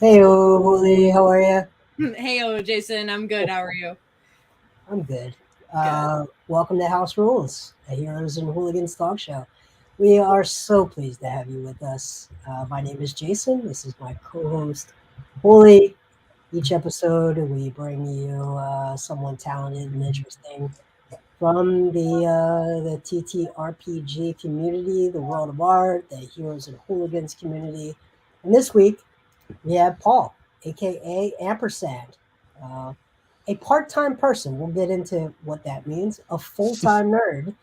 Hey, Holy, how are you? Hey, Jason, I'm good. How are you? I'm good. Good. Welcome to House Rules, a Heroes and Hooligans talk show. We are so pleased to have you with us. My name is Jason. This is my co-host, Holy. Each episode, we bring you someone talented and interesting from the TTRPG community, the world of art, the Heroes and Hooligans community. And this week, we have Paul, aka Ampersand, uh, a part-time person. We'll get into what that means. A full-time nerd.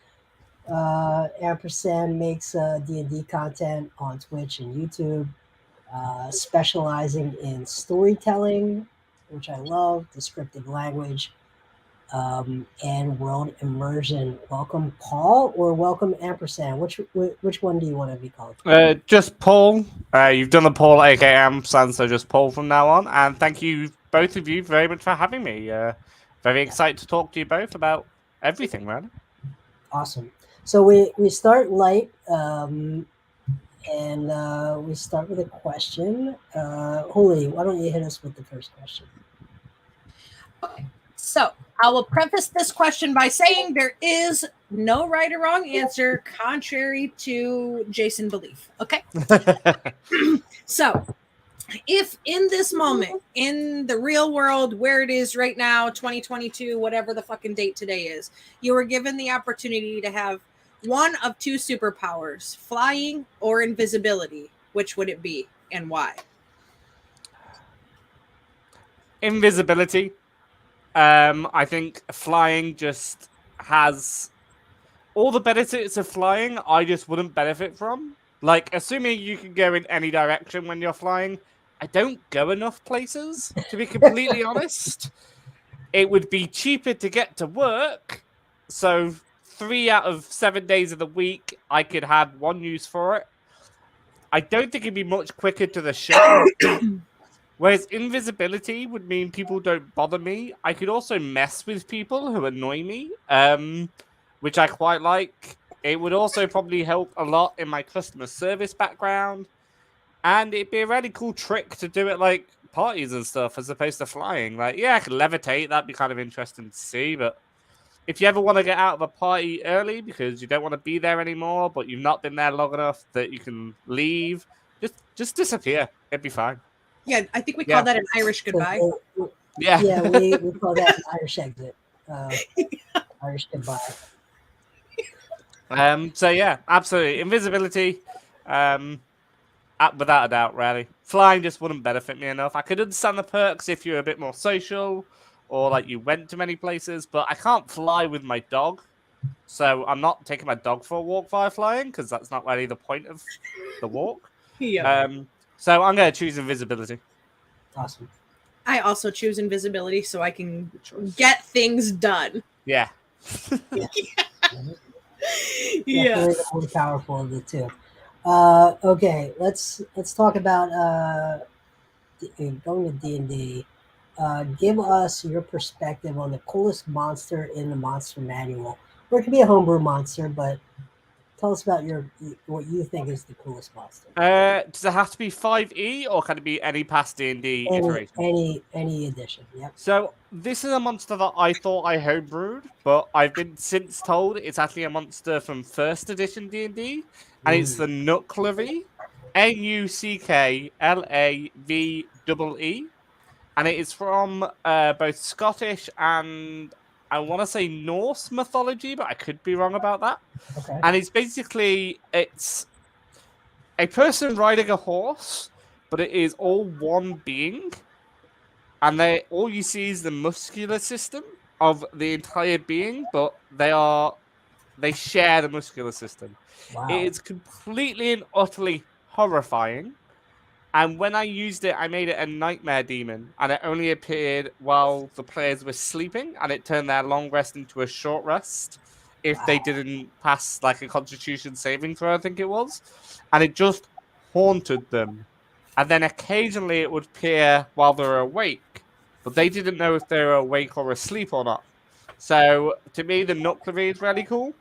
Ampersand makes D&D content on Twitch and YouTube, specializing in storytelling, which I love, descriptive language, and world immersion. Welcome, Paul, or welcome, Ampersand. Which one do you want to be called? Just Paul. You've done the Paul, aka Ampersand, so just Paul from now on. And thank you, both of you, very much for having me. Very Yeah, excited to talk to you both about everything, man. awesome. So we start light. And we start with a question. Holy, why don't you hit us with the first question? Okay. So I will preface this question by saying there is no right or wrong answer, contrary to Jason belief. Okay. So if in this moment, in the real world, where it is right now, 2022, whatever the fucking date today is, you were given the opportunity to have one of two superpowers, flying or invisibility, which would it be and why? Invisibility. I think flying just has all the benefits of flying. I just wouldn't benefit from. Like, assuming you can go in any direction when you're flying, I don't go enough places, to be completely honest. It would be cheaper to get to work. So 3 out of 7 days of the week, I could have one use for it. I don't think it'd be much quicker to the shop. Whereas invisibility would mean people don't bother me. I could also mess with people who annoy me, which I quite like. It would also probably help a lot in my customer service background. And it'd be a really cool trick to do at like parties and stuff as opposed to flying. Like, yeah, I could levitate. That'd be kind of interesting to see. But if you ever want to get out of a party early because you don't want to be there anymore, but you've not been there long enough that you can leave, just disappear. It'd be fine. Yeah, I think we call Yeah. that an Irish So, goodbye. Yeah. yeah, we call that an Irish exit, uh, Irish goodbye. So yeah, absolutely. Invisibility, without a doubt, really. Flying just wouldn't benefit me enough. I could understand the perks if you're a bit more social or like you went to many places, but I can't fly with my dog. So I'm not taking my dog for a walk via flying because that's not really the point of the walk. Yeah. So I'm going to choose invisibility. Awesome. I also choose invisibility so I can Good choice. get things done. Yeah. Yeah. Yeah. Definitely the more powerful of the two. Okay, let's talk about going to D&D. Give us your perspective on the coolest monster in the monster manual. Or it could be a homebrew monster, but tell us about what you think is the coolest monster. Does it have to be 5e or can it be any past D&D Any iteration? any any edition. Yep. So this is a monster that I thought I homebrewed, but I've been since told it's actually a monster from first edition D&D, and it's the Nucklevy, Nucklave, and it is from both Scottish and I want to say Norse mythology, but I could be wrong about that. Okay. And it's a person riding a horse, but it is all one being, and all you see is the muscular system of the entire being, but they share the muscular system. It Wow. is completely and utterly horrifying. And when I used it, I made it a nightmare demon, and it only appeared while the players were sleeping, and it turned their long rest into a short rest if they Wow. didn't pass like a Constitution saving throw, I think it was, and it just haunted them. And then occasionally it would appear while they were awake, but they didn't know if they were awake or asleep or not. So to me, the Nucleary is really cool.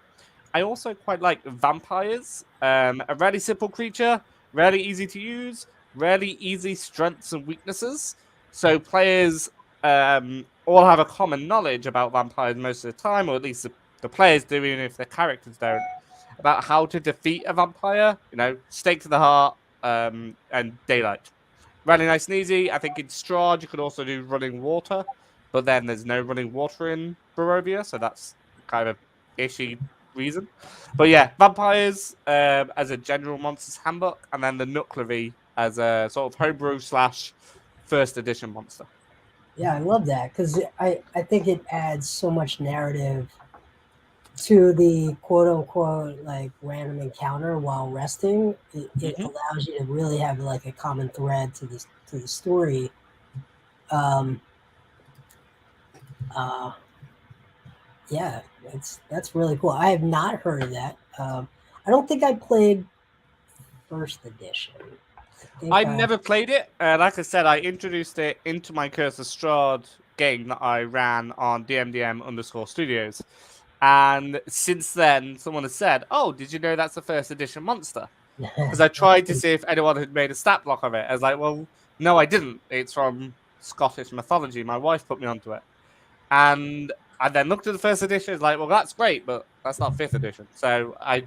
I also quite like vampires. A really simple creature, really easy to use, really easy strengths and weaknesses. So players all have a common knowledge about vampires most of the time, or at least the players do, even if their characters don't, about how to defeat a vampire. Stake to the heart and daylight. Really nice and easy. I think in Strahd you could also do running water, but then there's no running water in Barovia, so that's kind of ishy reason. But yeah, vampires as a general monsters handbook, and then the Nucleary as a sort of homebrew / first edition monster. Yeah, I love that because I think it adds so much narrative to the quote unquote like random encounter while resting. It allows you to really have like a common thread to the story. Um, yeah, that's really cool. I have not heard of that. I don't think I played first edition. I never played it. Like I said, I introduced it into my Curse of Strahd game that I ran on DMDM_studios. And since then, someone has said, "Oh, did you know that's the first edition monster?" Because I tried to see if anyone had made a stat block of it. I was like, "Well, no, I didn't. It's from Scottish mythology. My wife put me onto it." And I then looked at the first edition. It's like, "Well, that's great, but that's not fifth edition." So I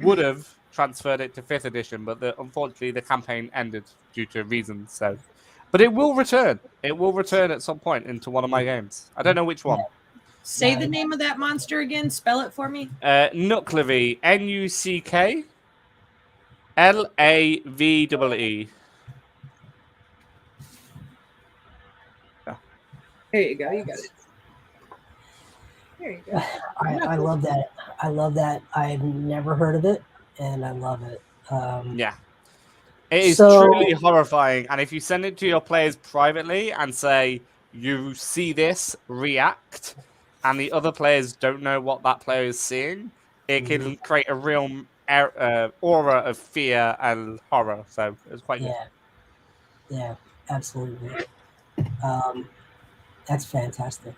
would have transferred it to fifth edition, but unfortunately the campaign ended due to reasons. So, but it will return. It will return at some point into one of my games. I don't know which one. Say the name of that monster again. Spell it for me. Nucleary. NUCKLAVEE. There you go. You got it. There you go. I love that. I love that. I've never heard of it, and I love it. Yeah. It is truly horrifying. And if you send it to your players privately and say, you see this, react, and the other players don't know what that player is seeing, it can create a real aura of fear and horror. So it's quite good. Yeah, absolutely. That's fantastic.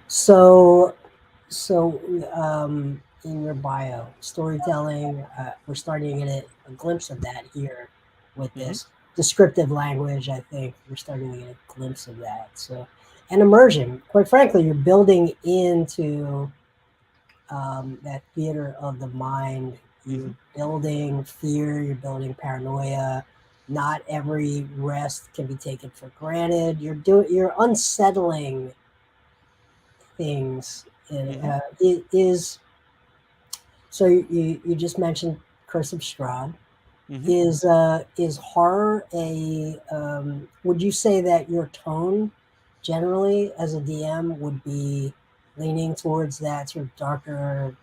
So in your bio, storytelling, we're starting to get a glimpse of that here with this descriptive language. I think we're starting to get a glimpse of that. So, and immersion. Quite frankly, you're building into that theater of the mind. You're building fear. You're building paranoia. Not every rest can be taken for granted. You're unsettling things. It is. So you just mentioned Curse of Strahd. Is horror a? Would you say that your tone, generally as a DM, would be leaning towards that sort of darker?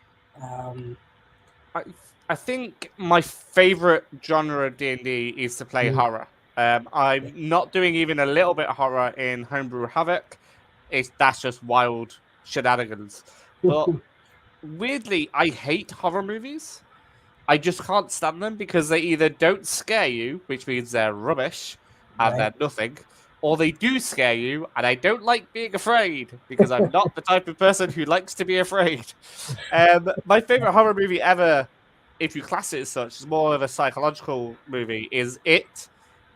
I think my favorite genre of D&D is to play horror. I'm not doing even a little bit of horror in Homebrew Havoc. That's just wild shenanigans. But weirdly, I hate horror movies. I just can't stand them because they either don't scare you, which means they're rubbish and they're nothing, or they do scare you, and I don't like being afraid because I'm not the type of person who likes to be afraid. My favorite horror movie ever, if you class it as such, is more of a psychological movie, is It,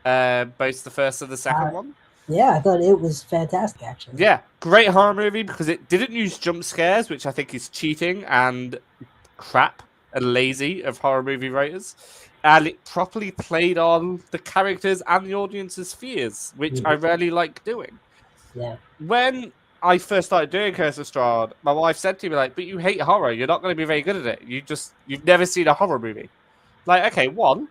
both the first and the second one. Yeah, I thought it was fantastic, actually. Yeah, great horror movie because it didn't use jump scares, which I think is cheating and crap and lazy of horror movie writers. And it properly played on the characters and the audience's fears, which I rarely like doing. Yeah. When I first started doing Curse of Strahd, my wife said to me, like, but you hate horror. You're not going to be very good at it. You've never seen a horror movie. Like, okay, one,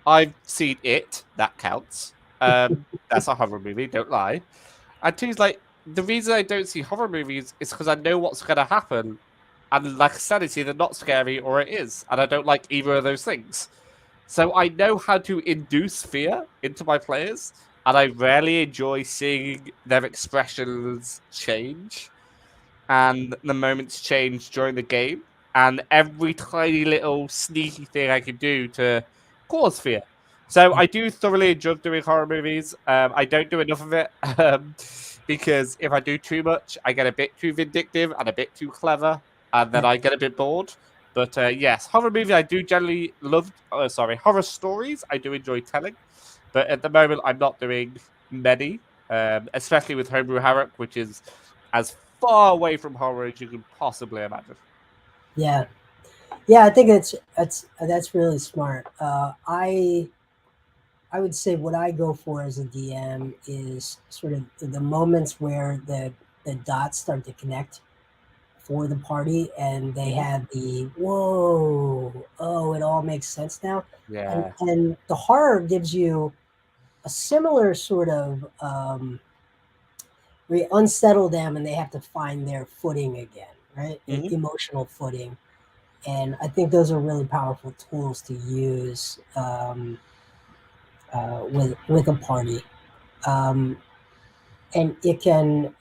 I've seen It. That counts. That's a horror movie, don't lie. And two, like, the reason I don't see horror movies is because I know what's going to happen. And like I said, it's either not scary or it is. And I don't like either of those things. So I know how to induce fear into my players. And I rarely enjoy seeing their expressions change. And the moments change during the game. And every tiny little sneaky thing I can do to cause fear. So I do thoroughly enjoy doing horror movies. I don't do enough of it because if I do too much, I get a bit too vindictive and a bit too clever, and then I get a bit bored. But yes, horror movies I do generally love. Horror stories I do enjoy telling. But at the moment, I'm not doing many, especially with Homebrew Havoc, which is as far away from horror as you can possibly imagine. Yeah, yeah, I think that's really smart. I would say what I go for as a DM is sort of the moments where the dots start to connect for the party, and they Mhm. have the whoa, oh, it all makes sense now. Yeah. And the horror gives you a similar sort of where you unsettle them and they have to find their footing again, right? Hmm. Emotional footing. And I think those are really powerful tools to use with a party. Um, and it can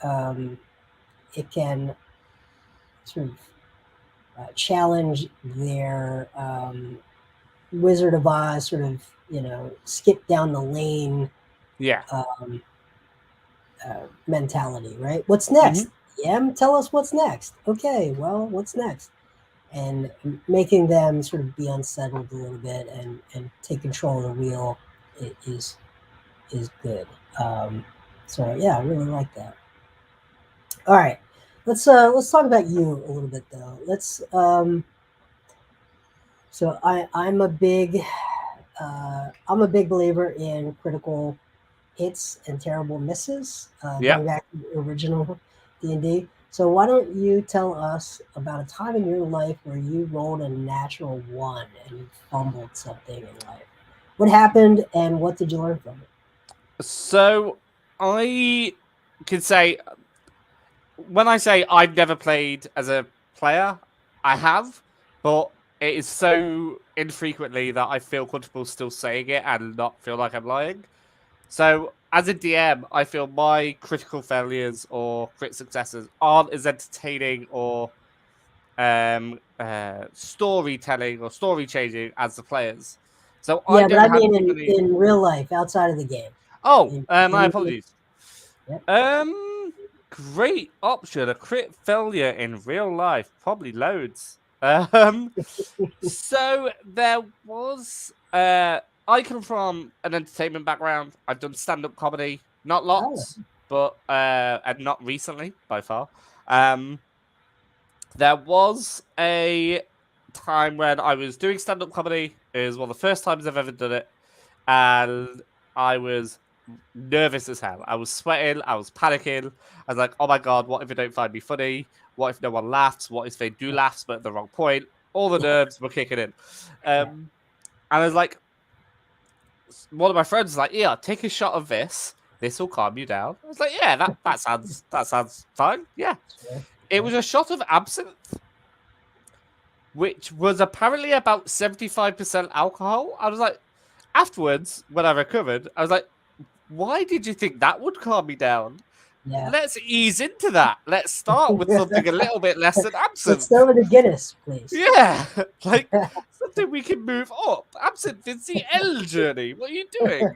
sort of challenge their Wizard of Oz sort of skip down the lane Yeah. um, mentality, right? What's Hmm. next? Yeah, tell us what's next. Okay, well, what's next? And making them sort of be unsettled a little bit and take control of the wheel is good. So yeah, I really like that. All right, let's talk about you a little bit though. Let's so I'm a big believer in critical hits and terrible misses, Yeah. going back to the original D&D. So why don't you tell us about a time in your life where you rolled a natural one and you fumbled something in life? What happened and what did you learn from it? So I can say, when I say I've never played as a player, I have, but it is so infrequently that I feel comfortable still saying it and not feel like I'm lying. So, as a DM, I feel my critical failures or crit successes aren't as entertaining or storytelling or story changing as the players. So I Yeah, but don't I have mean too many. in real life, outside of the game. Oh, In, my in, apologies. yep. Great option. A crit failure in real life, probably loads. So there was. I come from an entertainment background. I've done stand-up comedy, not Oh, lots, but and not recently by far. Um, there was a time when I was doing stand-up comedy. It was one of the first times I've ever done it, and I was nervous as hell. I was sweating. I was panicking. I was like, "Oh my god, what if they don't find me funny? What if no one laughs? What if they do laugh but at the wrong point?" All the nerves were kicking in, yeah. and I was like, one of my friends was like, "Yeah, take a shot of this. This will calm you down." I was like, "Yeah, that sounds fine. Yeah." Sure, It sure. was a shot of absinthe, which was apparently about 75% alcohol. I was like, afterwards, when I recovered, I was like, why did you think that would calm me down? Yeah. Let's ease into that. Let's start with something a little bit less than Let's absinthe. start with the Guinness, please. Yeah, like something we can move up. Absinthe is the L journey. What are you doing?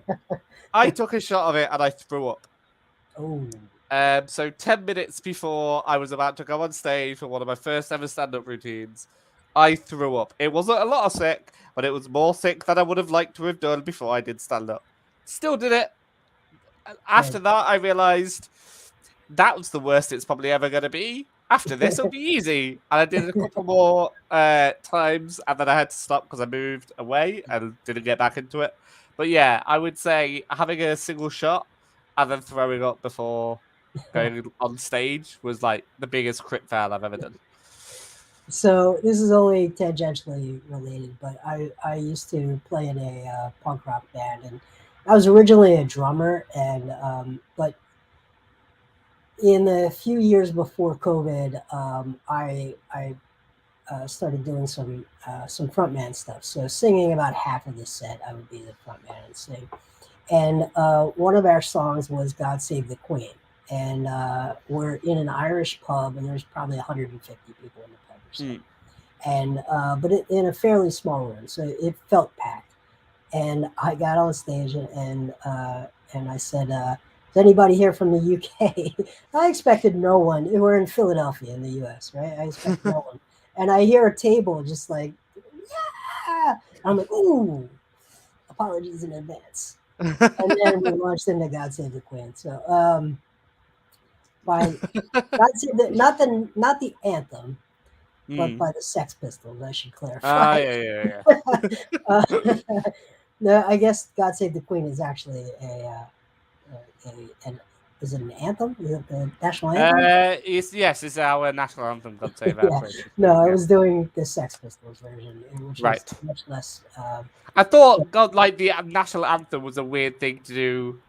I took a shot of it and I threw up. Oh, So 10 minutes before I was about to go on stage for one of my first ever stand-up routines, I threw up. It wasn't a lot of sick, but it was more sick than I would have liked to have done before I did stand-up. Still did it. After good. that, I realized that was the worst it's probably ever going to be. After this, it'll be easy. And I did it a couple more times, and then I had to stop because I moved away and didn't get back into it. But yeah, I would say having a single shot and then throwing up before going on stage was like the biggest crit fail I've ever done. So this is only tangentially related, but I used to play in a punk rock band, and I was originally a drummer, and but in the few years before COVID, I started doing some frontman stuff. So singing about half of the set, I would be the frontman and sing. And one of our songs was "God Save the Queen," and we're in an Irish pub, and there's probably 150 people in the pub or so, Mm. and but in a fairly small room, so it felt packed. And I got on stage and I said, "Is anybody here from the UK?" I expected no one. We're in Philadelphia in the US, right? I expect no one, and I hear a table just like, "Yeah!" I'm like, "Ooh, apologies in advance." And then we launched into God Save the Queen. So by God Save the, not the anthem, but Mm. by the Sex Pistols, I should Ah, clarify. yeah. uh, no, I guess God Save the Queen is actually an is it an anthem? Is it the national anthem? It's our national anthem, God Save Our Yeah. Queen. No, I Yeah, was doing the Sex Pistols version, which is right. much less. I thought God, like the national anthem was a weird thing to do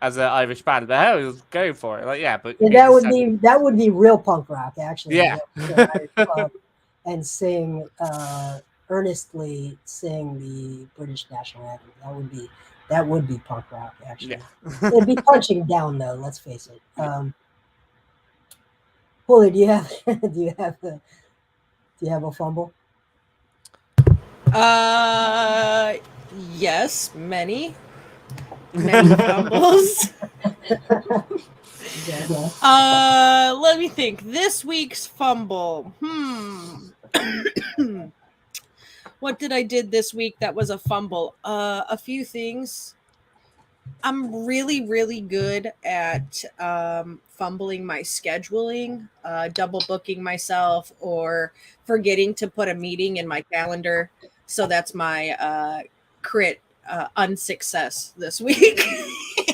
as an Irish band, but I was going for it. Like, yeah, but Yeah, here's a sense. that would be real punk rock actually. To Yeah. go to an Irish pub and sing earnestly sing the British national anthem. That would be punk rock actually. Yeah. It'd be punching down though. Let's face it. Paulie, do you have do you have a fumble? Yes, many fumbles. Let me think. This week's fumble. What did I did this week that was a fumble? A few things. I'm really, really good at fumbling my scheduling, double booking myself, or forgetting to put a meeting in my calendar. So that's my crit unsuccess this week.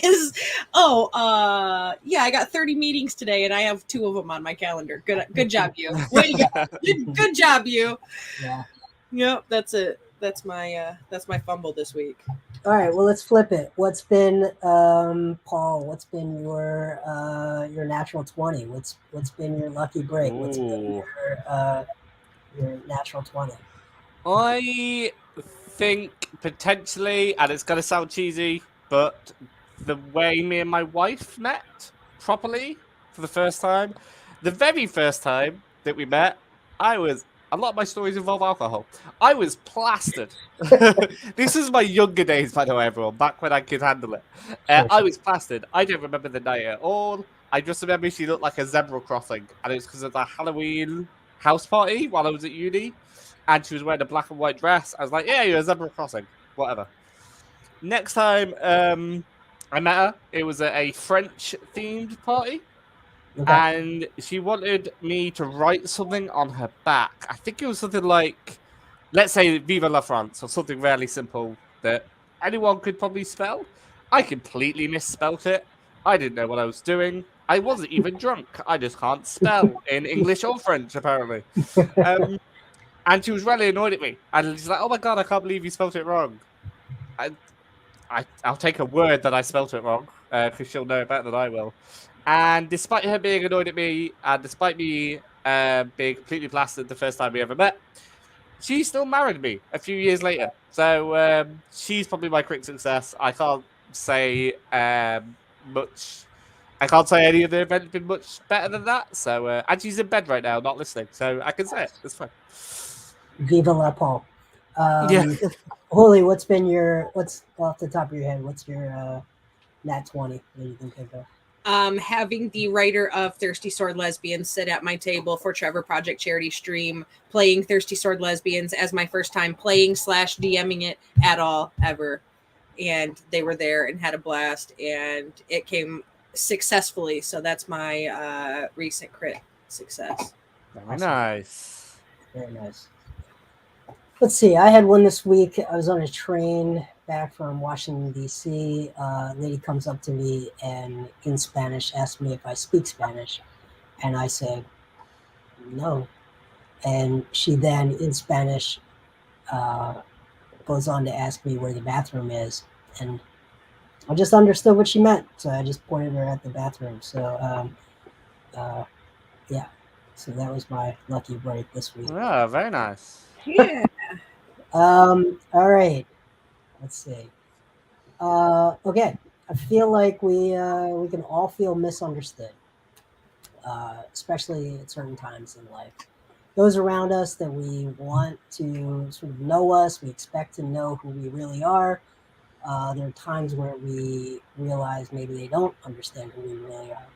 Is yeah, I got 30 meetings today, and I have 2 of them on my calendar. Good job, you. Way to go. Good job, you. Yeah. Yep, that's it. That's my fumble this week. All right, well, let's flip it. What's been Paul? What's been your natural 20? What's been your lucky break? What's been your natural 20? I think potentially, and it's gonna sound cheesy, but the way me and my wife met properly for the first time, the very first time that we met, a lot of my stories involve alcohol. I was plastered. This is my younger days, by the way, everyone, back when I could handle it. I was plastered. I don't remember the night at all. I just remember she looked like a zebra crossing, and it was because of the Halloween house party while I was at uni. And she was wearing a black and white dress. I was like, yeah, you're a zebra crossing. Whatever. Next time I met her, it was at a French themed party. Okay. And she wanted me to write something on her back. I think it was something like, let's say, Viva la France, or something really simple that anyone could probably spell. I completely misspelt it. I didn't know what I was doing. I wasn't even drunk. I just can't spell in English or French, apparently. And she was really annoyed at me. And she's like, oh my God, I can't believe you spelled it wrong. I'll take a word that I spelled it wrong, because she'll know better than I will. And despite her being annoyed at me, and despite me being completely plastered the first time we ever met, she still married me a few years later. So she's probably my quick success. I can't say much. I can't say any of the events been much better than that. So and she's in bed right now, not listening. So I can say it. It's fine. Viva la Paul. Yeah. Holy, what's off the top of your head? What's your nat 20 that you can think of? Having the writer of Thirsty Sword Lesbians sit at my table for Trevor Project charity stream, playing Thirsty Sword Lesbians as my first time playing / DMing it at all ever. And they were there and had a blast, and it came successfully. So that's my recent crit success. Very nice. Very nice. Let's see. I had one this week. I was on a train back from Washington, D.C. A lady comes up to me and in Spanish asks me if I speak Spanish. And I said, no. And she then in Spanish goes on to ask me where the bathroom is. And I just understood what she meant. So I just pointed her at the bathroom. So, yeah. So that was my lucky break this week. Oh, very nice. Yeah. All right. Let's see. Okay. I feel like we can all feel misunderstood, especially at certain times in life. Those around us that we want to sort of know us, we expect to know who we really are. There are times where we realize maybe they don't understand who we really are.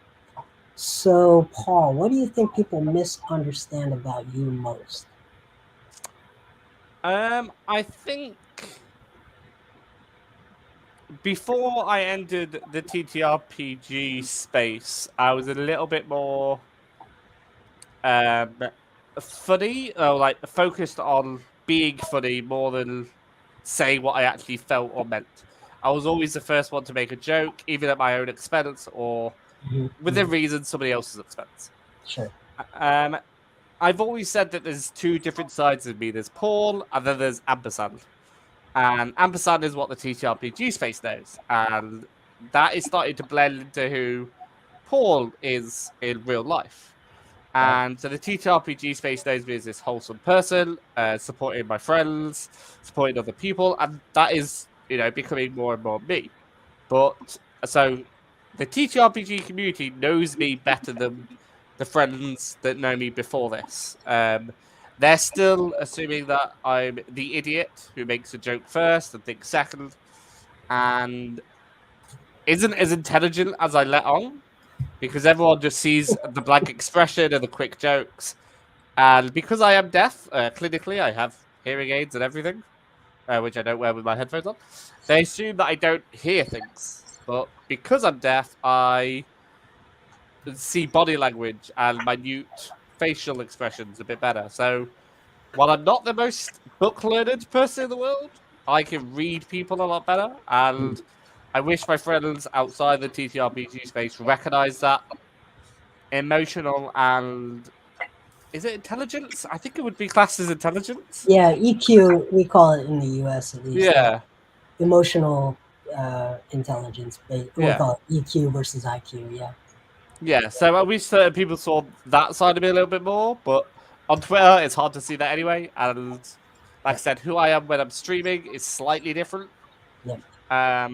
So, Paul, what do you think people misunderstand about you most? I think before I entered the TTRPG space, I was a little bit more um, funny, or like focused on being funny more than saying what I actually felt or meant. I was always the first one to make a joke, even at my own expense or within reason somebody else's expense. Sure. Um, I've always said that there's two different sides of me. There's Paul, and then there's Ampersand. And Ampersand is what the TTRPG space knows, and that is starting to blend into who Paul is in real life. And so the TTRPG space knows me as this wholesome person, supporting my friends, supporting other people, and that is, becoming more and more me. But so the TTRPG community knows me better than the friends that know me before this. They're still assuming that I'm the idiot who makes a joke first and thinks second, and isn't as intelligent as I let on, because everyone just sees the blank expression and the quick jokes. And because I am deaf, clinically, I have hearing aids and everything, which I don't wear with my headphones on. They assume that I don't hear things. But because I'm deaf, I see body language and minute facial expressions a bit better. So while I'm not the most book learned person in the world, I can read people a lot better. And I wish my friends outside the TTRPG space recognize that emotional and is it intelligence? I think it would be classed as intelligence. Yeah, EQ, we call it in the US at least. Yeah. Emotional intelligence. We Yeah. call it EQ versus IQ. Yeah. Yeah. So I wish certain people saw that side of me a little bit more, but on Twitter, it's hard to see that anyway. And like I said, who I am when I'm streaming is slightly different. Yeah.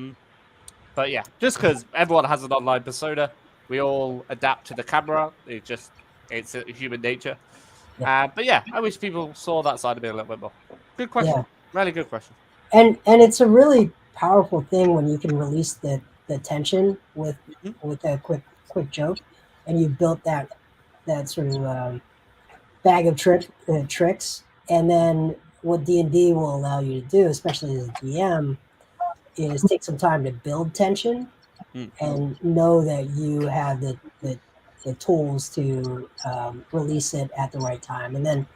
But yeah, just because everyone has an online persona, we all adapt to the camera. It's a human nature. Yeah. But yeah, I wish people saw that side of me a little bit more. Good question. Yeah. Really good question. And it's a really powerful thing when you can release the tension with a quick joke, and you built that sort of bag of tricks. And then what D&D will allow you to do, especially as a DM, is take some time to build tension and know that you have the tools to release it at the right time. And then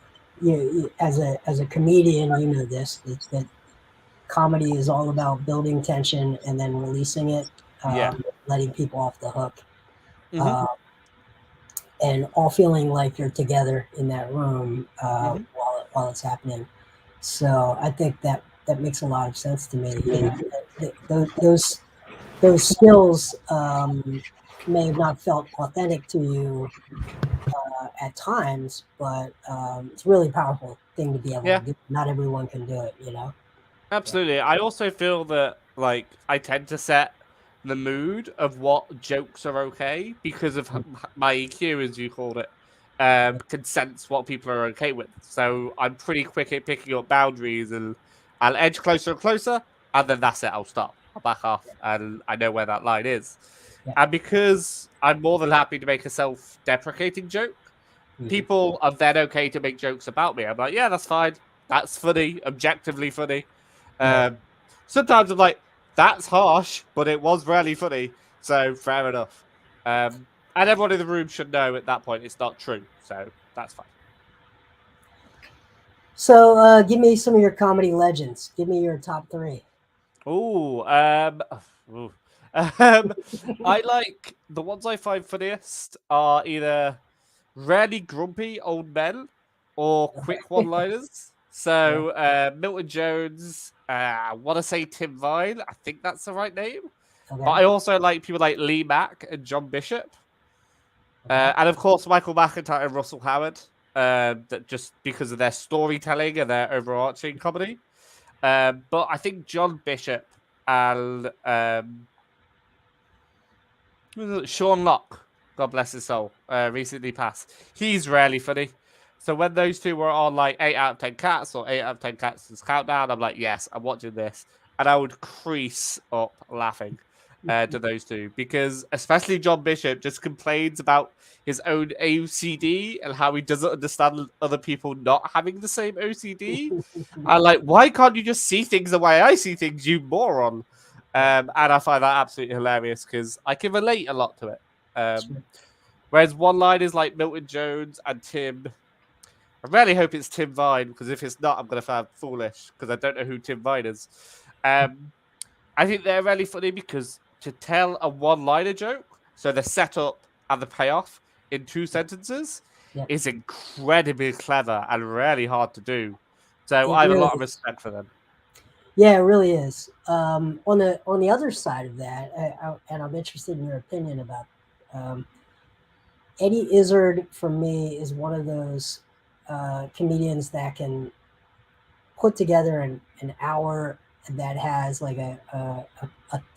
you as a comedian, you know this, that comedy is all about building tension and then releasing it, letting people off the hook, and all feeling like you're together in that room while it's happening. So I think that makes a lot of sense to me. Those skills may have not felt authentic to you at times, but it's a really powerful thing to be able to do. Not everyone can do it, Absolutely. I also feel that I tend to set the mood of what jokes are okay because of my EQ, as you called it, can sense what people are okay with. So I'm pretty quick at picking up boundaries, and I'll edge closer and closer, and then that's it. I'll stop. I'll back off, and I know where that line is. Yeah. And because I'm more than happy to make a self-deprecating joke, people are then okay to make jokes about me. I'm like, yeah, that's fine. That's funny, objectively funny. Sometimes I'm like, that's harsh, but it was really funny, so fair enough. And everyone in the room should know at that point it's not true, so that's fine. So give me some of your comedy legends. Give me your top 3. I like the ones I find funniest are either really grumpy old men or quick one-liners. So Milton Jones, I want to say Tim Vine. I think that's the right name. Okay. But I also like people like Lee Mack and John Bishop. And of course, Michael McIntyre and Russell Howard, that just because of their storytelling and their overarching comedy. But I think John Bishop and Sean Locke, God bless his soul, recently passed. He's really funny. So when those two were on 8 out of 10 cats or 8 out of 10 cats is countdown, I'm like, yes, I'm watching this. And I would crease up laughing to those two, because especially John Bishop just complains about his own OCD and how he doesn't understand other people not having the same OCD. I'm like, why can't you just see things the way I see things, you moron? And I find that absolutely hilarious because I can relate a lot to it. Sure. Whereas one-liners like Milton Jones and Tim, I really hope it's Tim Vine, because if it's not, I'm going to sound foolish because I don't know who Tim Vine is. I think they're really funny because to tell a one-liner joke, so the setup and the payoff in 2 sentences, Yep. is incredibly clever and really hard to do. So It I have a really lot of is. respect for them. Yeah, it really is. On the other side of that, and I'm interested in your opinion about um, Eddie Izzard. For me, is one of those comedians that can put together an hour that has like a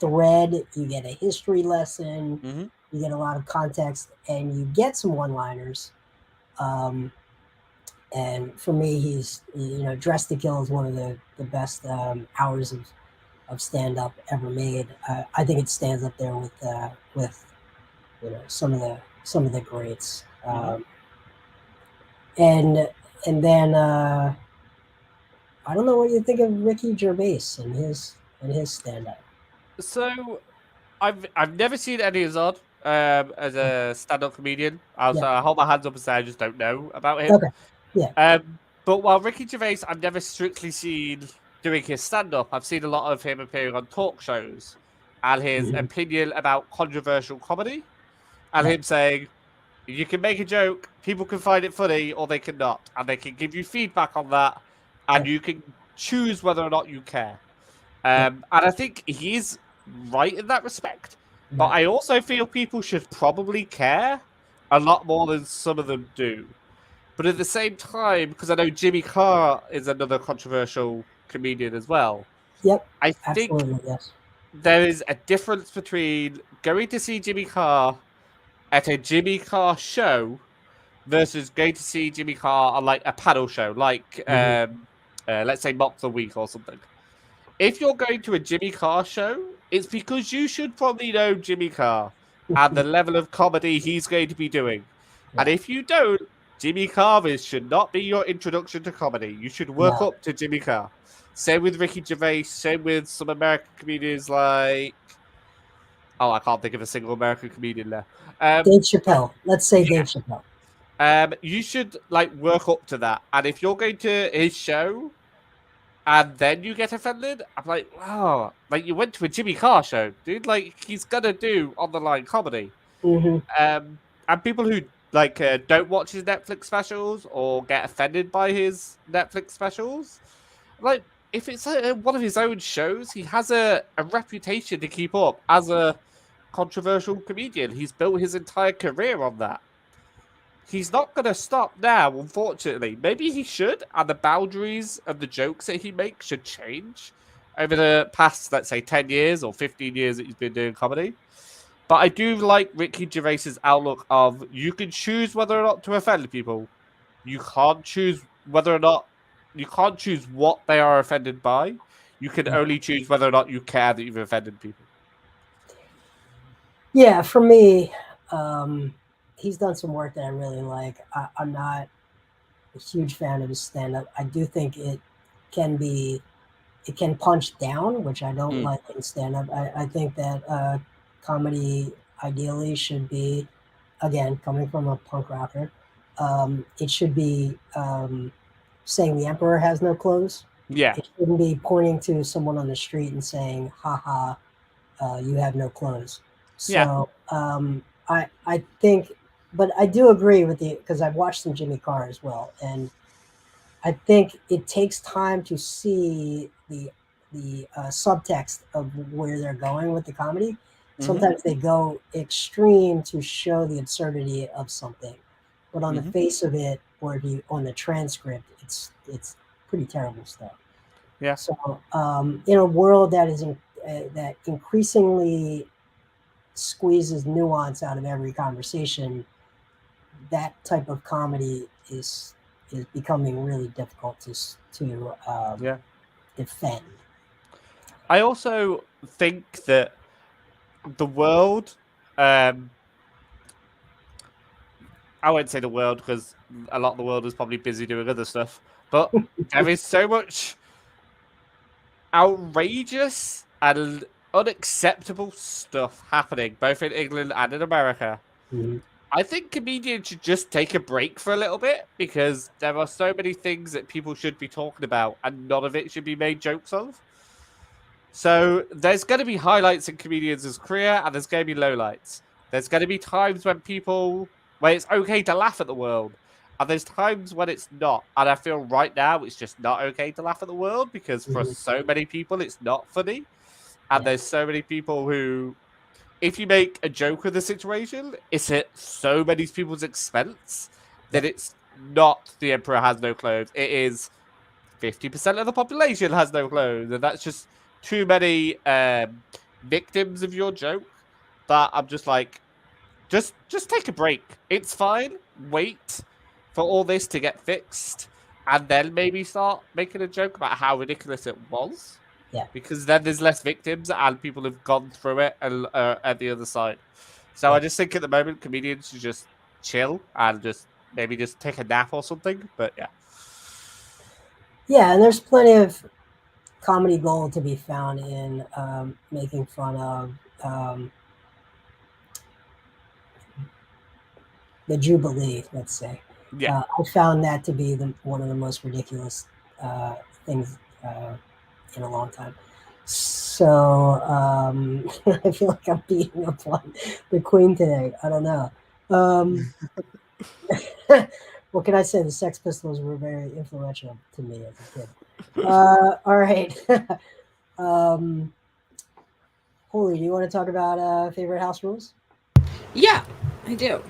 thread. You get a history lesson, Mm-hmm. you get a lot of context, and you get some one-liners. Um, and for me, he's Dressed to Kill is one of the best hours of stand-up ever made. I think it stands up there with some of the greats. Mm-hmm. And then I don't know what you think of Ricky Gervais and his stand-up. So I've never seen Eddie Izzard as a stand-up comedian. Yeah. I hold my hands up and say I just don't know about him. Okay. Yeah. But while Ricky Gervais, I've never strictly seen doing his stand-up. I've seen a lot of him appearing on talk shows and his Mhm. opinion about controversial comedy, and Yeah. him saying you can make a joke, people can find it funny, or they cannot, and they can give you feedback on that, and Yeah. you can choose whether or not you care. Yeah. And I think he's right in that respect. But Yeah. I also feel people should probably care a lot more than some of them do. But at the same time, because I know Jimmy Carr is another controversial comedian as well, Yep. I think Absolutely. Yes. there is a difference between going to see Jimmy Carr at a Jimmy Carr show versus going to see Jimmy Carr on like a panel show, like Mhm. let's say Mock the Week or something. If you're going to a Jimmy Carr show, it's because you should probably know Jimmy Carr and the level of comedy he's going to be doing. And Yeah. if you don't, Jimmy Carr should not be your introduction to comedy. You should work No. up to Jimmy Carr. Same with Ricky Gervais, same with some American comedians like. Oh, I can't think of a single American comedian there. Dave But Chappelle. Let's say yeah, Dave Chappelle. you should like work up to that. And if you're going to his show and then you get offended, I'm like, wow, like you went to a Jimmy Carr show, dude. Like he's gonna do on the line comedy. Hmm. And people who like don't watch his Netflix specials or get offended by his Netflix specials, like if it's one of his own shows, he has a reputation to keep up as a controversial comedian. He's built his entire career on that. He's not going to stop now, unfortunately. Maybe he should, and the boundaries of the jokes that he makes should change over the past, let's say, 10 years or 15 years that he's been doing comedy. But I do like Ricky Gervais's outlook of you can choose whether or not to offend people. You can't choose whether or not, you can't choose what they are offended by. You can Yeah. only choose whether or not you care that you've offended people. Yeah. For me, he's done some work that I really like. I'm not a huge fan of his stand-up. I do think it can punch down, which I don't Mm. like in stand-up. I think that comedy ideally should be, again, coming from a punk rocker, it should be saying the emperor has no clothes. Yeah. It shouldn't be pointing to someone on the street and saying, haha, you have no clothes. Yeah. So I think, but I do agree with the, because I've watched some Jimmy Carr as well, and I think it takes time to see the subtext of where they're going with the comedy. Mm-hmm. Sometimes they go extreme to show the absurdity of something, but on the Mhm. face of it, or on the transcript, it's pretty terrible stuff. Yeah. So in a world that that increasingly squeezes nuance out of every conversation, that type of comedy is becoming really difficult to Yeah. defend. I also think that the world, I won't say the world because a lot of the world is probably busy doing other stuff, but there is so much outrageous and unacceptable stuff happening both in England and in America. Mhm. I think comedians should just take a break for a little bit because there are so many things that people should be talking about and none of it should be made jokes of. So there's going to be highlights in comedians' career and there's going to be lowlights. There's going to be times when it's okay to laugh at the world. And there's times when it's not. And I feel right now it's just not okay to laugh at the world because for Mhm. so many people it's not funny. And Yeah. there's so many people who, if you make a joke of the situation, it's at so many people's expense that it's not the emperor has no clothes. It is 50% of the population has no clothes, and that's just too many victims of your joke. That I'm just like, just take a break. It's fine. Wait for all this to get fixed, and then maybe start making a joke about how ridiculous it was. Yeah. Because then there's less victims and people have gone through it and at the other side. So Yeah. I just think at the moment comedians should just chill and just maybe just take a nap or something. But yeah. Yeah, and there's plenty of comedy gold to be found in making fun of the Jubilee, let's say. Yeah. I found that to be one of the most ridiculous things in a long time. So I feel like I'm beating up on the Queen today. I don't know. What can I say? The Sex Pistols were very influential to me as a kid. All right. Holy, do you want to talk about favorite house rules? Yeah, I do.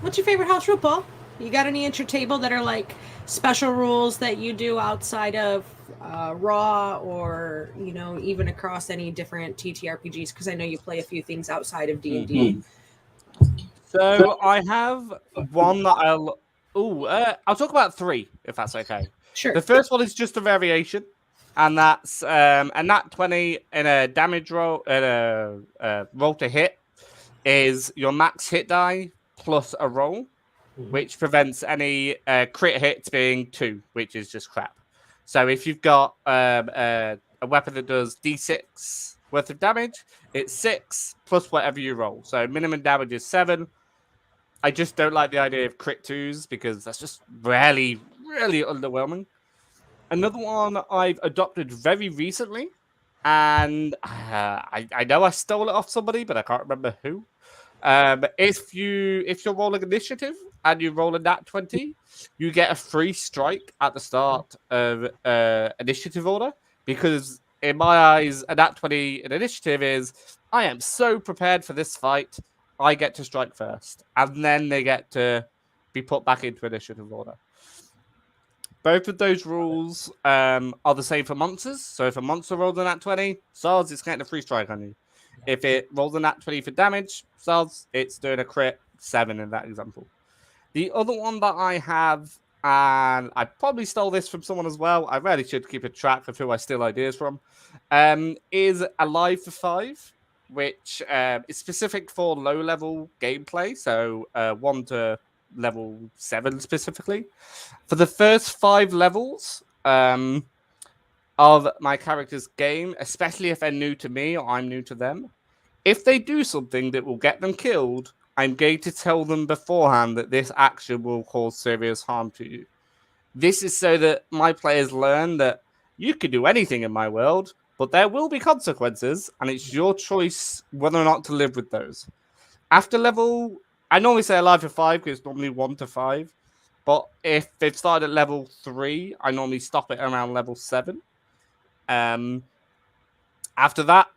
What's your favorite house rule, Paul? You got any at your table that are like special rules that you do outside of Raw, or even across any different TTRPGs? Because I know you play a few things outside of D&D. So I have one that I'll talk about three if that's okay. Sure. The first one is just a variation, and that's a nat 20 in a damage roll, roll to hit is your max hit die plus a roll, which prevents any crit hits being 2, which is just crap. So if you've got a weapon that does d6 worth of damage, it's 6 plus whatever you roll. So minimum damage is 7. I just don't like the idea of crit 2s because that's just really, really underwhelming. Another one I've adopted very recently, and I know I stole it off somebody, but I can't remember who. If you're rolling initiative and you roll a nat 20, you get a free strike at the start of initiative order, because in my eyes, a nat 20 in initiative is I am so prepared for this fight, I get to strike first, and then they get to be put back into initiative order. Both of those rules are the same for monsters. So if a monster rolls a nat 20, SARS, it's getting a free strike on you. If it rolls a nat 20 for damage, SARS, it's doing a crit 7 in that example. The other one that I have, and I probably stole this from someone as well, I really should keep a track of who I steal ideas from, is Alive for 5, which is specific for low-level gameplay, so 1 to level 7 specifically. For the first 5 levels of my character's game, especially if they're new to me or I'm new to them, if they do something that will get them killed, I'm going to tell them beforehand that this action will cause serious harm to you. This is so that my players learn that you can do anything in my world, but there will be consequences, and it's your choice whether or not to live with those. After level, I normally say Alive for 5 because it's normally 1 to 5. But if they've started at level 3, I normally stop it around level 7. After that,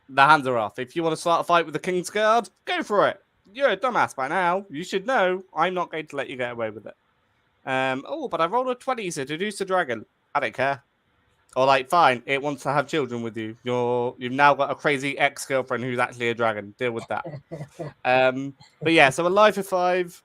the hands are off. If you want to start a fight with the King's Guard, go for it. You're a dumbass by now. You should know I'm not going to let you get away with it. But I rolled a 20 to deduce a dragon. I don't care. Or fine, it wants to have children with you. You've now got a crazy ex-girlfriend who's actually a dragon. Deal with that. But yeah, so Alive for 5.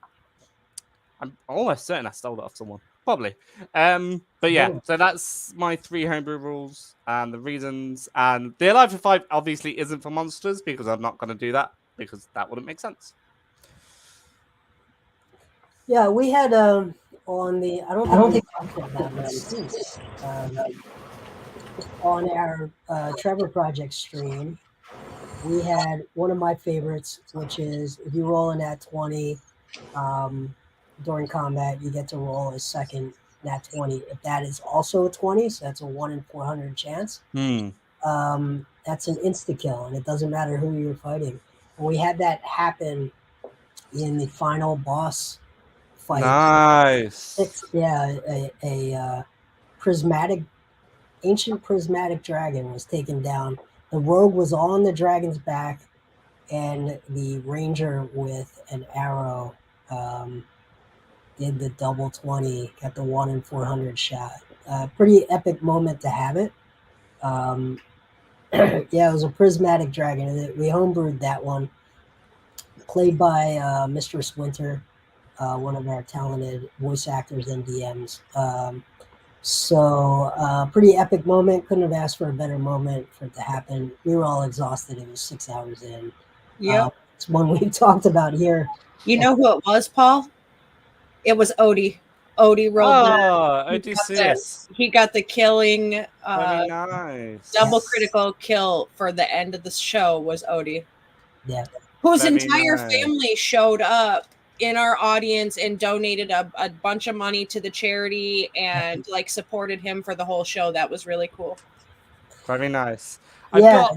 I'm almost certain I stole it off someone. Probably. But yeah, so that's my 3 homebrew rules and the reasons. And the Alive for 5 obviously isn't for monsters because I'm not going to do that because that wouldn't make sense. Yeah, we had on the I don't think that much on our Trevor Project stream, we had one of my favorites, which is if you roll a nat 20 during combat, you get to roll a second nat 20. If that is also a 20, so that's a 1 in 400 chance, that's an insta kill, and it doesn't matter who you're fighting. And we had that happen in the final boss fight. Nice. A prismatic, ancient prismatic dragon was taken down. The rogue was on the dragon's back, and the ranger with an arrow did the double 20, got the 1 in 400 shot. Pretty epic moment to have it. Yeah, it was a prismatic dragon. We homebrewed that one, played by Mistress Winter, one of our talented voice actors and DMs. Pretty epic moment. Couldn't have asked for a better moment for it to happen. We were all exhausted. It was 6 hours in. Yeah. It's one we talked about here. You know who it was, Paul? It was Odie. Odie rolled Odysseus. He got the killing Very nice. double critical kill for the end of the show was Odie. Yeah. Whose Very entire nice. family showed up in our audience and donated a bunch of money to the charity and like supported him for the whole show. That was really cool. Very nice. Yeah,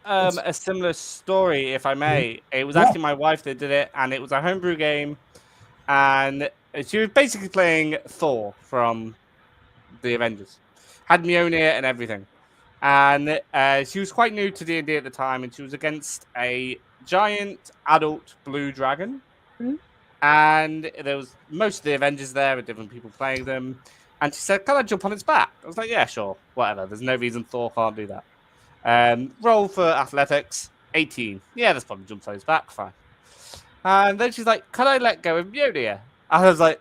I've got a similar story, if I may. It was Yeah. actually my wife that did it, and it was a homebrew game, and she was basically playing Thor from the Avengers. Had Mjolnir and everything. And she was quite new to D&D at the time, and she was against a giant adult blue dragon. Mhm. And there was most of the Avengers there with different people playing them. And she said, "Can I jump on its back?" I was like, "Yeah, sure, whatever. There's no reason Thor can't do that." Roll for athletics, 18. Yeah, that's probably jumps on his back, fine. And then she's like, "Can I let go of Mjolnir?" I was like,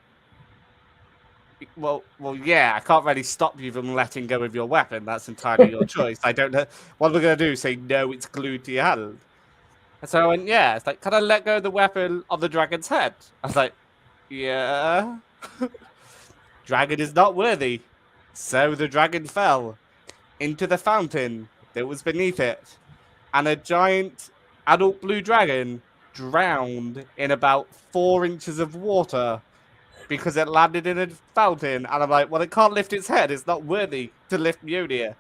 well, yeah, I can't really stop you from letting go of your weapon. That's entirely your choice. I don't know. What we're going to do is say, no, it's glued to your hand. And so I went, yeah. It's like, can I let go of the weapon on the dragon's head? I was like, yeah. Dragon is not worthy. So the dragon fell into the fountain that was beneath it. And a giant adult blue dragon drowned in about 4 inches of water because it landed in a fountain. And I'm like, well, it can't lift its head. It's not worthy to lift Mjolnir.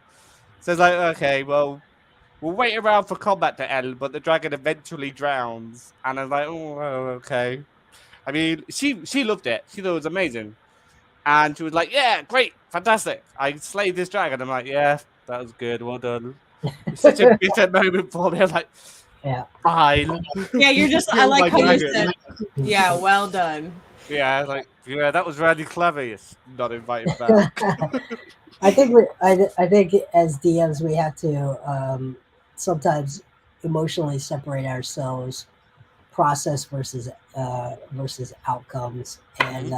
So it's like, okay, well, we'll wait around for combat to end, but the dragon eventually drowns. And I'm like, oh, okay. I mean, she loved it. She thought it was amazing. And she was like, yeah, great, fantastic. I slayed this dragon. I'm like, yeah, that was good. Well done. It's such a bitter moment for me. I'm like, Yeah. fine. Yeah, you're just, I Killed like my how you dragon. said, yeah, well done. Yeah, like, yeah, that was really clever. Yes, not invited back. I think I think as DMs we have to sometimes emotionally separate ourselves, process versus outcomes, and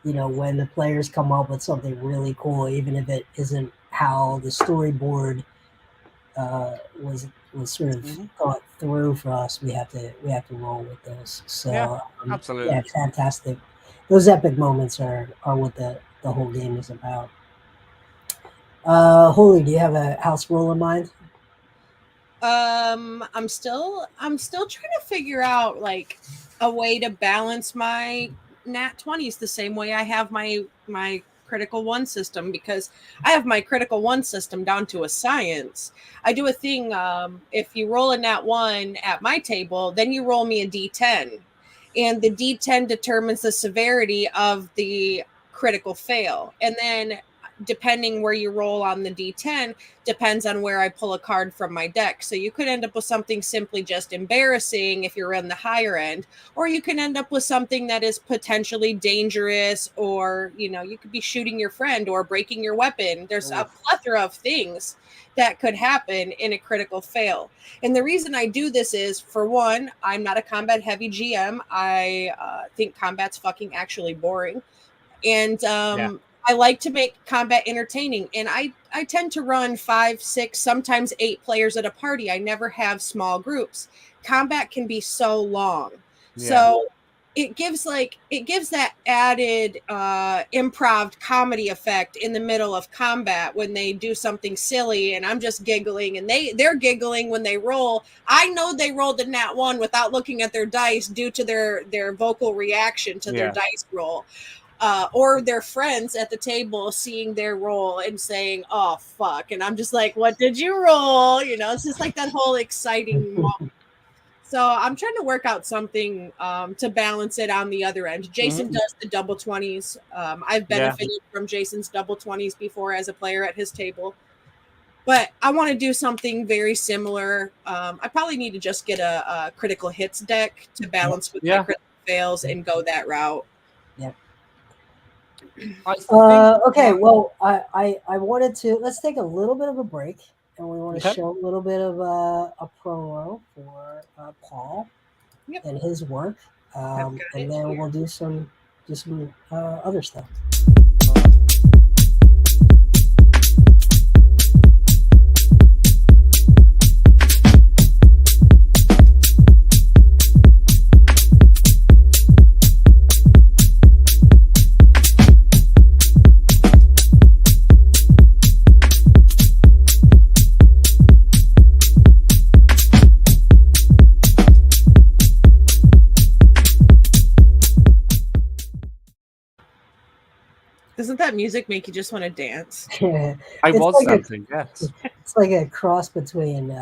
when the players come up with something really cool, even if it isn't how the storyboard was sort of thought through for us, we have to roll with those. So Yeah, absolutely. yeah, fantastic. Those epic moments are what the whole game is about. Holy, do you have a house rule in mind? I'm still trying to figure out like a way to balance my nat 20s the same way I have my critical one system, because I have my critical one system down to a science. I do a thing, if you roll a nat 1 at my table, then you roll me a d10, and the d10 determines the severity of the critical fail, and then depending where you roll on the d10 depends on where I pull a card from my deck. So you could end up with something simply just embarrassing if you're in the higher end, or you can end up with something that is potentially dangerous, or you could be shooting your friend or breaking your weapon. There's a plethora of things that could happen in a critical fail. And the reason I do this is, for one, I'm not a combat heavy GM. I think combat's fucking actually boring, and I like to make combat entertaining, and I tend to run 5, 6, sometimes 8 players at a party. I never have small groups. Combat can be so long. Yeah. So it gives that added improv comedy effect in the middle of combat when they do something silly and I'm just giggling and they're giggling when they roll. I know they rolled a nat 1 without looking at their dice due to their vocal reaction to their dice roll. Or their friends at the table seeing their roll and saying, "Oh fuck," and I'm just like, "What did you roll?" You know, it's just like that whole exciting moment. So I'm trying to work out something to balance it on the other end. Jason does the double 20s. I've benefited from Jason's double 20s before as a player at his table. But I want to do something very similar. I probably need to just get a critical hits deck to balance with my critical fails and go that route. Yeah. Okay, well, I wanted to, let's take a little bit of a break. And we want to show a little bit of a promo for Paul and his work, and then we'll do some other stuff. Doesn't that music make you just want to dance? I was dancing, yes. It's like a cross between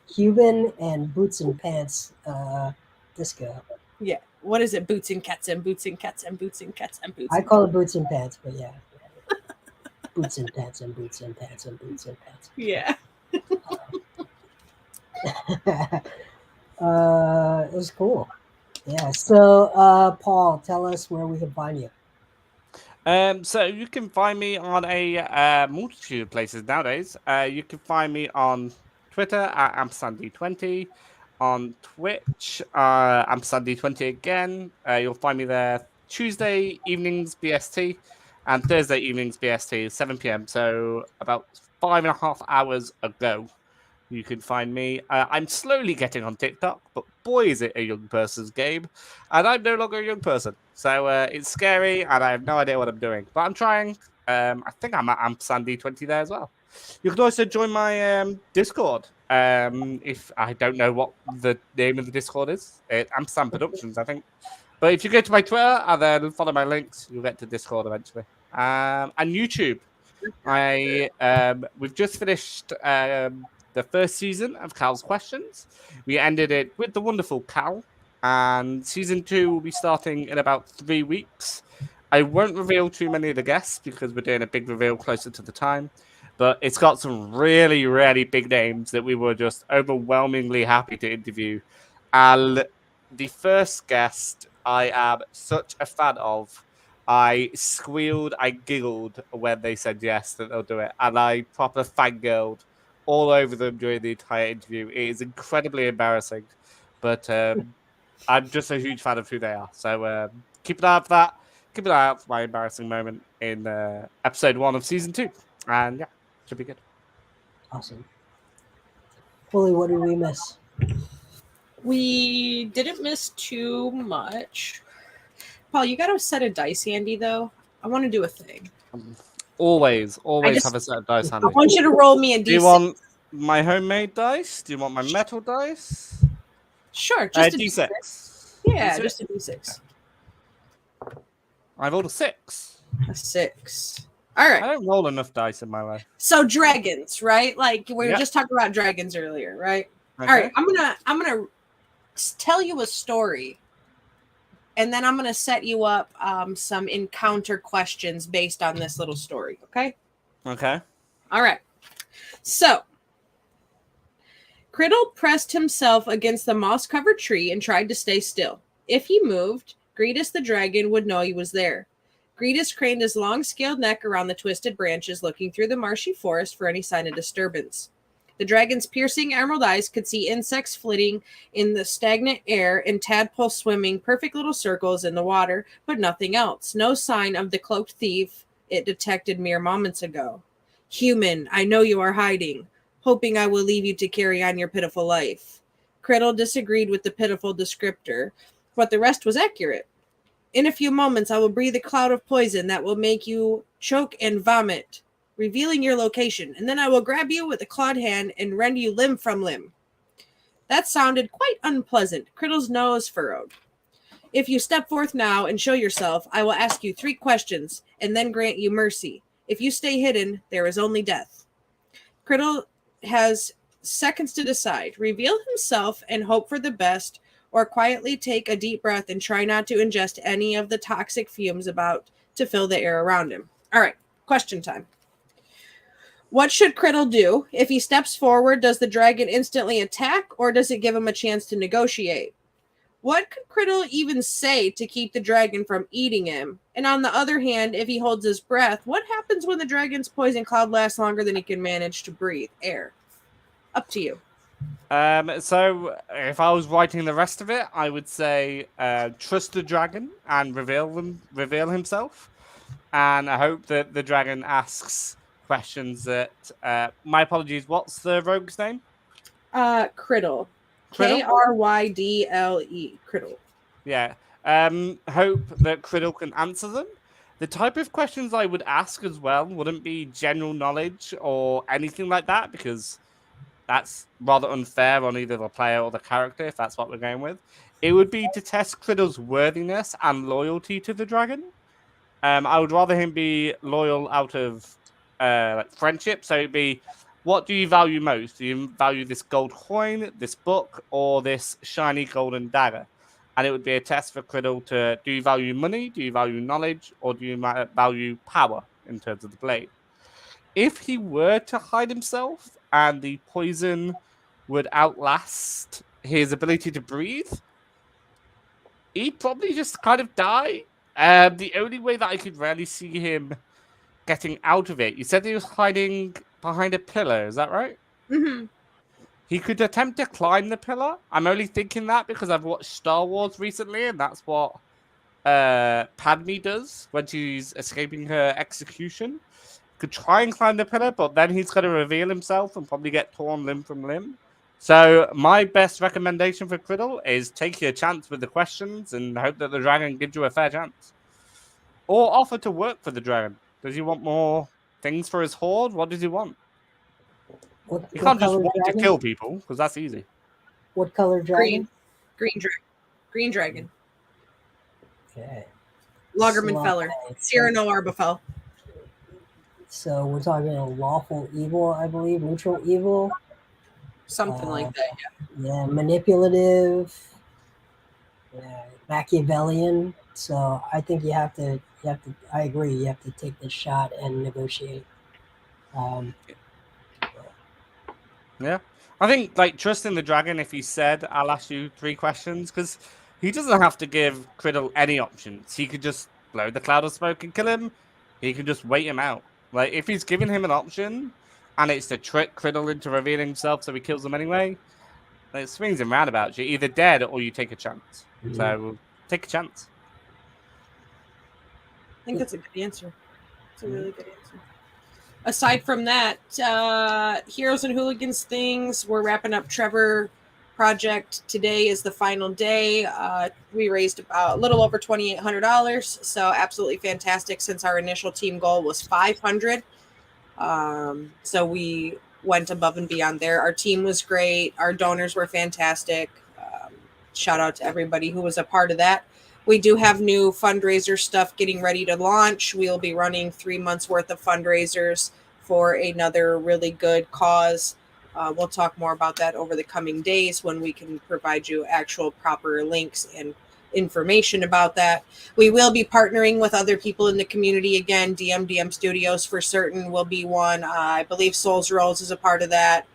Cuban and boots and pants disco. Yeah. What is it? Boots and cats and boots and cats and boots and cats and boots. I call it boots and pants, but yeah. Boots and pants and boots and pants and boots and pants. Yeah. It was cool. Yeah. So, Paul, tell us where we can find you. So you can find me on a multitude of places nowadays. You can find me on Twitter at Ampersand20, on Twitch, Ampersand20 again. You'll find me there Tuesday evenings BST and Thursday evenings BST, 7 p.m. So about 5.5 hours ago, you can find me. I'm slowly getting on TikTok, but boy, is it a young person's game. And I'm no longer a young person. So it's scary, and I have no idea what I'm doing. But I'm trying. I think I'm at Ampersand20 there as well. You can also join my Discord. If I don't know what the name of the Discord is. Ampersand Productions, I think. But if you go to my Twitter and then follow my links, you'll get to Discord eventually. And YouTube. We've just finished the first season of Cal's Questions. We ended it with the wonderful Cal, and season 2 will be starting in about 3 weeks. I won't reveal too many of the guests because we're doing a big reveal closer to the time, but it's got some really, really big names that we were just overwhelmingly happy to interview. And the first guest I am such a fan of. I squealed, I giggled when they said yes, that they'll do it, and I proper fangirled all over them during the entire interview. It is incredibly embarrassing, but I'm just a huge fan of who they are. So keep an eye out for that. Keep an eye out for my embarrassing moment in episode 1 of season 2. And yeah, should be good. Awesome. Fully, what did we miss? We didn't miss too much. Paul, you got a set of dice handy, though? I want to do a thing. Always have a set of dice handy. I want you to roll me a D6. Do you want my homemade dice? Do you want my metal dice? Sure, just a D6. Yeah, D6? just a D6. I rolled a 6. A 6. All right. I don't roll enough dice in my life. So dragons, right? Like we were just talking about dragons earlier, right? Okay. All right. I'm gonna tell you a story, and then I'm gonna set you up some encounter questions based on this little story. Okay. Okay. All right. So, Criddle pressed himself against the moss-covered tree and tried to stay still. If he moved, Gretus the dragon would know he was there. Gretus craned his long, scaled neck around the twisted branches, looking through the marshy forest for any sign of disturbance. The dragon's piercing emerald eyes could see insects flitting in the stagnant air and tadpoles swimming perfect little circles in the water, but nothing else. No sign of the cloaked thief it detected mere moments ago. Human, I know you are hiding, hoping I will leave you to carry on your pitiful life. Criddle disagreed with the pitiful descriptor. but the rest was accurate. In a few moments, I will breathe a cloud of poison that will make you choke and vomit, revealing your location, and then I will grab you with a clawed hand and rend you limb from limb. That sounded quite unpleasant. Criddle's nose furrowed. If you step forth now and show yourself, I will ask you 3 questions and then grant you mercy. If you stay hidden, there is only death. Criddle has seconds to decide. Reveal himself and hope for the best, or quietly take a deep breath and try not to ingest any of the toxic fumes about to fill the air around him. All right, question time. What should Criddle do? If he steps forward, does the dragon instantly attack, or does it give him a chance to negotiate? What could Criddle even say to keep the dragon from eating him? And on the other hand, if he holds his breath, what happens when the dragon's poison cloud lasts longer than he can manage to breathe air? Up to you. So if I was writing the rest of it, I would say trust the dragon and reveal himself, and I hope that the dragon asks questions that. My apologies. What's the rogue's name? Criddle. Krydle. Criddle. Yeah. Hope that Criddle can answer them. The type of questions I would ask as well wouldn't be general knowledge or anything like that, because that's rather unfair on either the player or the character, if that's what we're going with. It would be to test Criddle's worthiness and loyalty to the dragon. I would rather him be loyal out of like friendship. So it'd be, what do you value most? Do you value this gold coin, this book, or this shiny golden dagger? And it would be a test for Criddle to, do you value money, do you value knowledge, or do you value power in terms of the blade? If he were to hide himself and the poison would outlast his ability to breathe, he'd probably just kind of die. The only way that I could really see him getting out of it, you said he was hiding behind a pillar, is that right? Mm-hmm. He could attempt to climb the pillar. I'm only thinking that because I've watched Star Wars recently, and that's what Padme does when she's escaping her execution. Could try and climb the pillar, but then he's going to reveal himself and probably get torn limb from limb. So my best recommendation for Criddle is take your chance with the questions and hope that the dragon gives you a fair chance. Or offer to work for the dragon. Does he want more things for his horde? What does he want? You can't just want to kill people, because that's easy. What color dragon? Green dragon. Okay. Lagerman Feller. Cyrano Arbafel. So we're talking a lawful evil, I believe, neutral evil. Something like that, yeah. Yeah, manipulative, Machiavellian. So I think you have to. I agree. You have to take the shot and negotiate. Yeah, I think like trusting the dragon. If he said, "I'll ask you 3 questions," because he doesn't have to give Criddle any options. He could just blow the cloud of smoke and kill him. He could just wait him out. Like if he's giving him an option, and it's to trick Criddle into revealing himself, so he kills him anyway. It swings and roundabouts. You're either dead or you take a chance. Mm-hmm. So we'll take a chance. I think that's a good answer. It's a really good answer. Aside from that, Heroes and Hooligans things, we're wrapping up Trevor project. Today is the final day. We raised about a little over $2,800, so absolutely fantastic since our initial team goal was $500. So we went above and beyond there. Our team was great. Our donors were fantastic. Shout out to everybody who was a part of that. We do have new fundraiser stuff getting ready to launch. We'll be running 3 months worth of fundraisers for another really good cause. We'll talk more about that over the coming days when we can provide you actual proper links and information about that. We will be partnering with other people in the community again. DM Studios for certain will be one. I believe Souls Rolls is a part of that.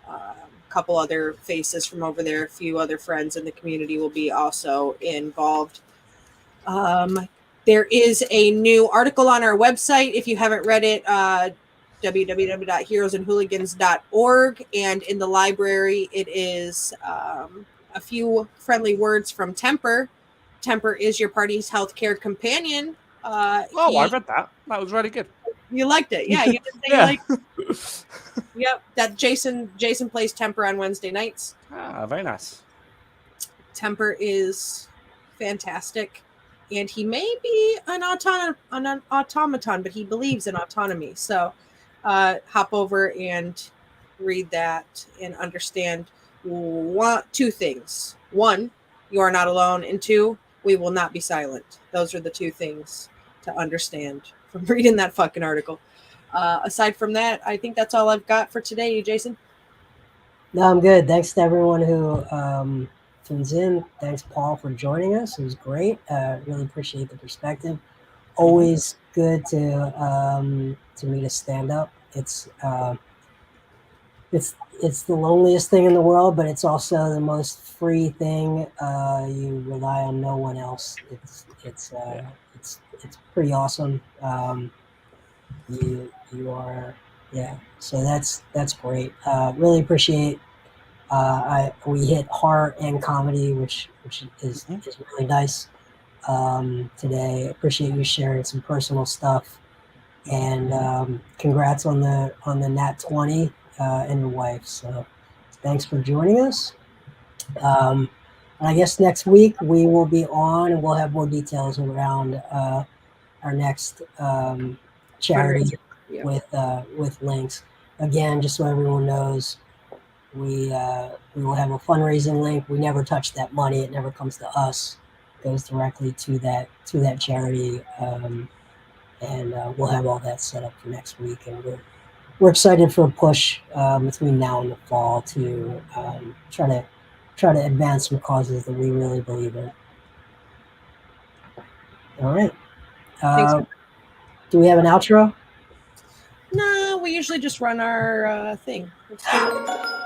A couple other faces from over there. A few other friends in the community will be also involved. There is a new article on our website. If you haven't read it, www.heroesandhooligans.org, and in the library it is a few friendly words from Temper. Temper is your party's healthcare companion. I read that. That was really good. You liked it, yeah? You did say you liked it. Yep. That Jason plays Temper on Wednesday nights. Ah, very nice. Temper is fantastic. And he may be an automaton, but he believes in autonomy. So hop over and read that and understand two things. One, you are not alone. And two, we will not be silent. Those are the two things to understand from reading that fucking article. Aside from that, I think that's all I've got for today, Jason. No, I'm good. Thanks to everyone who tunes in. Thanks, Paul, for joining us. It was great. Really appreciate the perspective. Always good to meet a stand-up. It's the loneliest thing in the world, but it's also the most free thing. You rely on no one else. It's pretty awesome. You are, yeah. So that's great. Really appreciate. We hit horror and comedy, which is really nice today. Appreciate you sharing some personal stuff, and congrats on the Nat 20 and your wife. So thanks for joining us. And I guess next week we will be on, and we'll have more details around our next charity with links. Again, just so everyone knows, we will have a fundraising link. We never touch that money; it never comes to us. It goes directly to that charity, and we'll have all that set up for next week. And we're excited for a push between now and the fall to try to advance some causes that we really believe in. All right. Do we have an outro? No, we usually just run our thing. Let's do it.